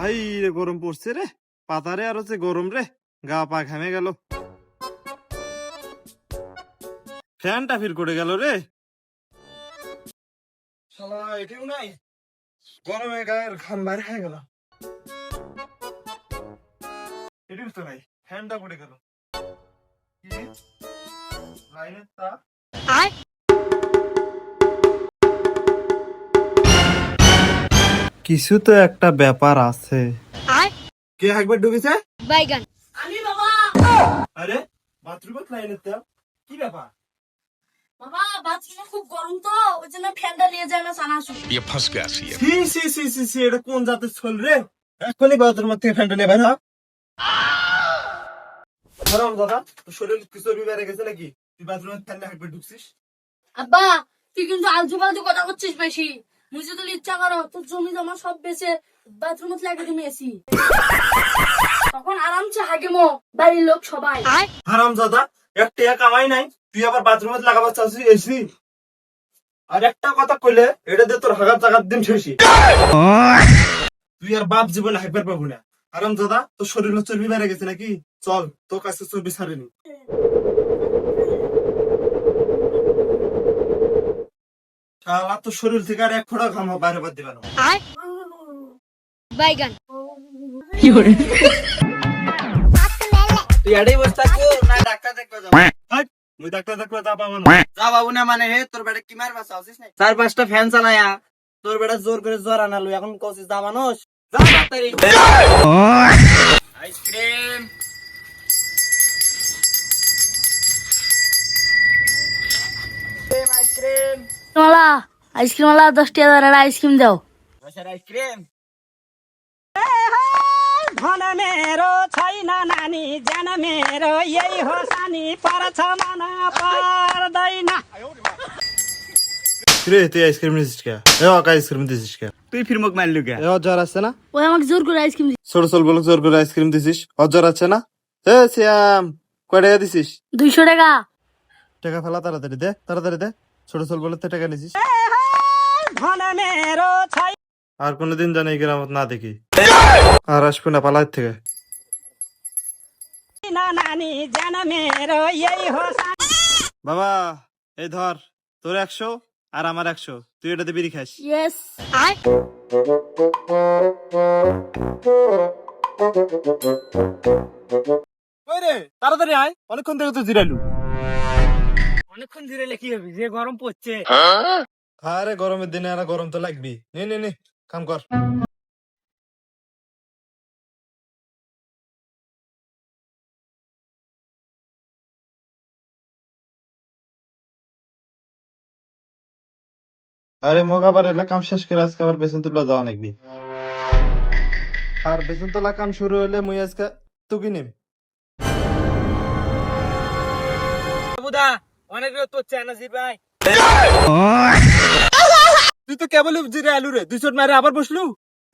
High রে গরম পড়ছে রে, পাতারে আর হচ্ছে গরম রে, গা পা ঘামে গেল। ফ্যানটা ফির করে গেল রে, শালা এটিও নাই, গরমে গায়ের ঘাম বাইরে হয়ে গেল। এটিও তো নাই, ফ্যানটা পড়ে গেল। কি লাইনের তার, কিছু তো একটা ব্যাপার আছে। কে একবার ঢুকেছে? বাইগান। আমি বাবা। আরে বাথরুমে লাইনের তার, কি ব্যাপার? বাবা বাথরুমে খুব গরম তো, ওই জন্য ফ্যানটা নিয়ে যায় না সানাসু। ये फंस गया सी है। সি সি সি সি সি, এটা কোন জাতের ছল রে? এখনই বাথরুম থেকে ফ্যানটা নিয়ে বের হ। হারাম দাদা, তোর শরীরে কিছু বেড়ে গেছে নাকি? তুই বাথরুমে ফ্যান না একবার ঢুকছিস? আব্বা তুই কিন্তু আলতু ফালতু কথা করছিস বেশি। মুই যদি ইচ্ছা করো তোর জমি জমা সব বেচে বাথরুমে লাগিয়ে তুমি এসি, তখন আরামসে হাগেমো বাড়ির লোক সবাই। হারাম দাদা, একটা কামাই নাই, তুই আবার বাথরুমে লাগাবার চাচ্ছিস এসি? আর একটা কথা কইলে এটা দিয়ে তোর হাগাত জাগাত দিন শেষই। তুই আর বাপ জীবনে হাঁকবার পাবো না। হারাম দাদা, তোর শরীরে চর্বি বেড়ে গেছে নাকি? চল, তোর কাছে চর্বি ছাড়েনি। শালা তোর শরীর থেকে আর এক ফোঁটা ঘাম বাইরে বাদ দিবে না। বাইগান। তুই এটাই বসে থাকবো না ডাক্তার দেখবে যাবো? হাট, মুই ডাক্তার ডাক্তার যা পাবো না। যা বাবু না মানে হে তোর বেটা কি মার বাসা আছিস না? 4-5টা ফ্যান চালায়া তোর বেটা জোর করে জ্বর আনালো, এখন কইছিস যা মানুষ যা ডাক্তারি। আইসক্রিম আইসক্রিম মালা আইসক্রিম মালা 10 টাকা আইসক্রিম দাও। বসার আইসক্রিম धन मेरो छैन नानी जान मेरो यही हो सानी पर्छ मन पर्दैन। রে তুই আইসক্রিম নিছিস কে? এ ওকে আইসক্রিম দিছিস কে? তুই ফির মুখ মারলু কে? এ অজ্জার আছে না? ওই আমাকে জোর করে আইসক্রিম ছোট চল বল, জোর করে আইসক্রিম দিছিস, অজ্জার আছে না? এ শ্যাম, কয় টাকা দিছিস? 200 টাকা। টাকা ফেলা তাড়াতাড়ি দে, তাড়াতাড়ি দে। ছোট চল বলে টাকা নিছিস। धन मेरो छैन আর কোনোদিন জানি এই গ্রামত না দেখি, আর আসবো না পালার থেকে। नानी जान मेरो यही हो सानी। বাবা এই ধর, তোর 100 আর আমার 100, তুই এটাতে বিড়ি খাস। ইয়েস। ওই রে তাড়াতাড়ি আয়, অনেকক্ষণ থেকে তো জিরালু। অনেকক্ষণ ধরে কি হবে, যে গরম পড়ছে। আরে গরমের দিনে আর গরম তো লাগবি। নে নে নে, কাম কর। আরে মোক আবার এলা কাম শেষ করে আজকে আবার বেতন তুলা যাওয়া নাকবি। আর বেতন তোলা কাম শুরু হলে মুই আজকে তুকি নিম। বাবুদা অনেক রোদ পড়ছে নাজির ভাই। তুই তো কেবল জিরে আলু রে, 2 শট মারে আবার বসলু।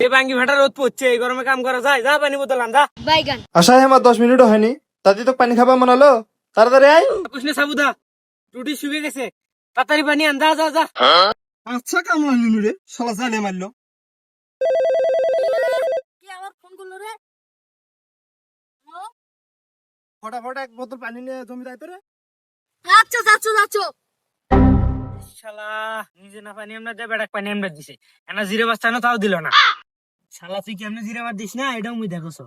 এই বাঙ্গি ভাটা রোদ পড়ছে, এই গরমে কাম করা যায়? যা পানি বোতল আন যা। বাইগান। আশায় আমার 10 মিনিটও হয়নি, দাদি তো পানি খাবা মনালো। তাড়াতাড়ি আয়। কৃষ্ণ সাবুদা টুটি শুকিয়ে গেছে, তাড়াতাড়ি পানি আন যা যা যা। আচ্ছা কামলা লিলু রে, শালা জালে মারলো। কি আবার ফোন করলো রে? ফটাফট এক বোতল পানি নিয়ে জমি যাইতো রে। আচ্ছা যাচ্ছ যাচ্ছ। শালা নিজে না পানি আমরা দেবে পানি আমরা দিছে, এনা জিরে বাস্তানো তাও দিল না। শালা তুই কি এমনি জিরে বাদ দিস না, এটাও মুই দেখছো।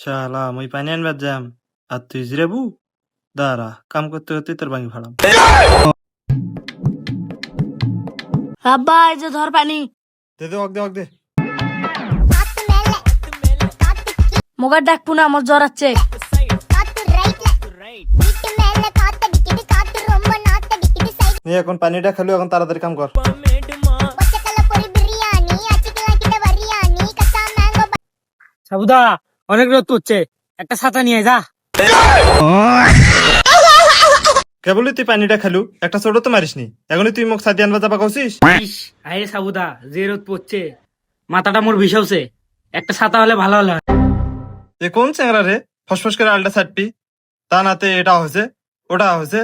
শালা মুই পানি আনবার যাম, আর তুই জিরেবু। দাঁড়া, কাম করতে করতে তোর ভাঙি ফাড়াম। আব্বা এই যে ধর পানি। দে দে, দে দে। মোগার ডাকবো না, আমার জ্বর আছে। নিয়ে এখন পানিটা খেলো, এখন তাড়াতাড়ি কাম কর। সাবুদা অনেক রোদ পড়ছে, একটা ছাতা নিয়ে যা। কেবলই তুই পানিটা খেলু, একটা ছোট তো মারিস নি, এখনই তুই মুখ ছাতি আনবা যাবা কছিস। আরে সাবুদা যে রোদ পড়ছে, মাথাটা মোর বিষাউছে, একটা ছাতা হলে ভালো হলো। এ কোন চ্যাংরা রে, ফসফস করে আলটা ছাড়পি, তা নাতে এটা হয়েছে ওটা হয়েছে।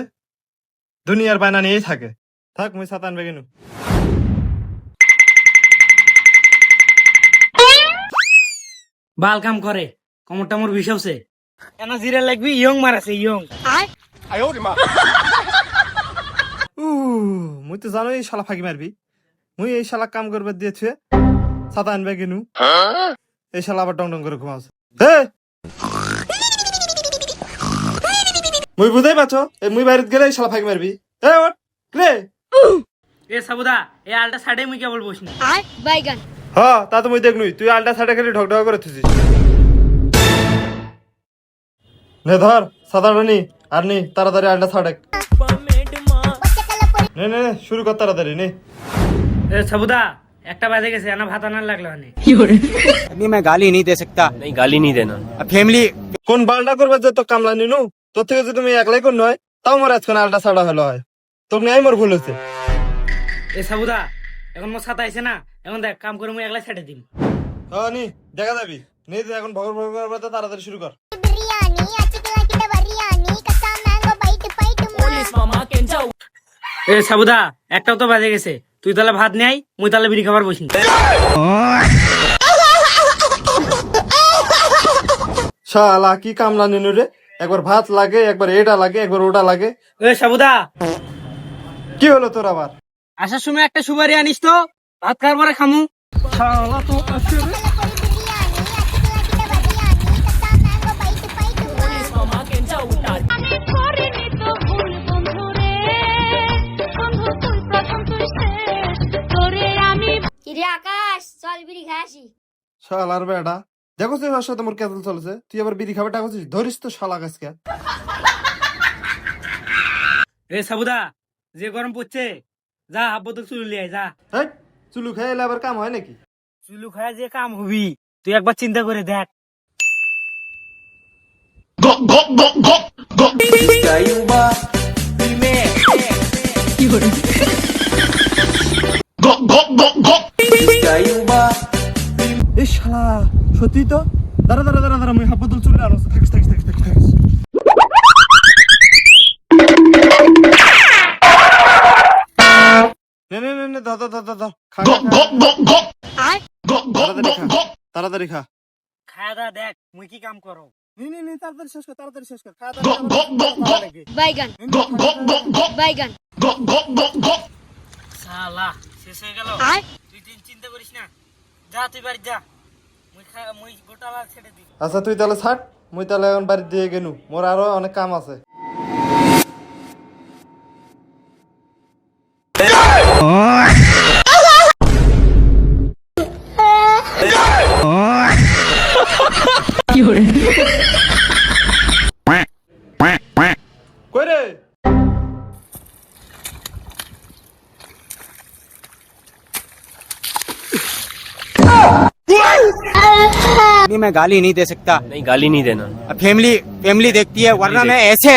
দুনিয়ার বায়না নিয়েই থাকে। থাক মুই ছাতা আনবে কেন। বাল কাম করে কমর টামর বিষাবছে এনা জিরে লাগবি ইয়ং মারাছে ইয়ং মুই তো জানো এই শালা ফাঁকি মারবি। মুই এই শালা কাম করবে দিয়েছে ছাতা আনবে কেন। এই শালা আবার ডং ডং করে ঘুমাচ্ছে। মুই বুঝাই পাচ্ছ এই মুই বাইরে গেলে এই শালা ফাঁকি মারবি। ওঠ রে। এ সাবুদা এ আলটা সাইডে মুই কেবল বসনি বাইগান হ্যাঁ তা তো মুই দেখনুই তুই আলটা সাইডে খালি ঢক ঢক করে থুছিস। নে ধর সাদাটা নি আর নি তাড়াতাড়ি আলটা সাড়ে নে নে নে, শুরু কর তাড়াতাড়ি নে। এ সাবুদা একটা বাজে গেছে এনা ভাত আনার লাগলো হানে अभी मैं गाली नहीं दे सकता। नहीं गाली नहीं देना। अब फैमिली কোন বালটা করবে যে তো কামলা নিনু তোর থেকে যদি তুমি একলাই কোন নয় তাও মোর আজকে আলটা সাড়া হলো হয় তোর নিয়ে মোর ভুল হচ্ছে। এ সাবুদা এখন মোর সাথে আইছে না এখন দেখ কাম করে মুই একলা ছেড়ে দিম হ্যাঁ নি দেখা যাবি নে তুই এখন ভগর ভগর করবে তো তাড়াতাড়ি শুরু কর। బిర్యానీ అచికలకిట బిర్యానీ కసా మ్యాంగో బైట్ బైట్ এ সাবুদা একটাও তো বাজে গেছে তুই তাহলে ভাত নেই মুই তাহলে বিড়ি খাবার বসি শালা কি কামলা নিনু রে, একবার ভাত লাগে একবার এটা লাগে একবার ওটা লাগে। এ সাবুদা কি হলো তোর আবার? আসার সময় একটা সুপারি আনিস তো ভাত খাওয়ার পরে খামু শালা তো আসছে রে। কিরে আকাশ চল বিড়ি খাই আসি। শালার বেটা দেখো তুই ওর সাথে মোর কেতল চলেছে তুই আবার বিড়ি খাবে টাকা ধরিস তো শালা গাছকে। এ সাবুদা যে গরম পড়ছে যা হাফ বোতল চুলু লিয়ে আয়, যা এই চুলু খেয়ে এলে আবার কাম হয় নাকি? চুলু খায় যে কাম হবি তুই একবার চিন্তা করে দেখ এই শালা সত্যি তো। দাঁড়া দাঁড়া দাঁড়া দাঁড়া মুই হাফ বোতল চুলে আনো থাকিস থাকিস থাকিস থাকিস থাকিস। নে নে নে নে ধর ধর ধর ধর ধর খা খা, খা। তাড়াতাড়ি খা তাড়াতাড়ি খা। খায়া দা দেখ মুই কি কাম করো নে নে নে তাড়াতাড়ি শেষ কর তাড়াতাড়ি শেষ কর। খা বাইগান বাইগান শালা শেষ হয়ে গেল তুই চিন্তা করিস না যা তুই বাড়ি যা মুই গোটা ছেড়ে দিই আচ্ছা তুই তাহলে ছাড় মুই তাহলে এখন বাড়ি দিয়ে গেনু মোর আরো অনেক কাম আছে। কই রে? अभी मैं गाली नहीं दे सकता। नहीं गाली नहीं देना। अब फैमिली देखती है वरना मैं ऐसे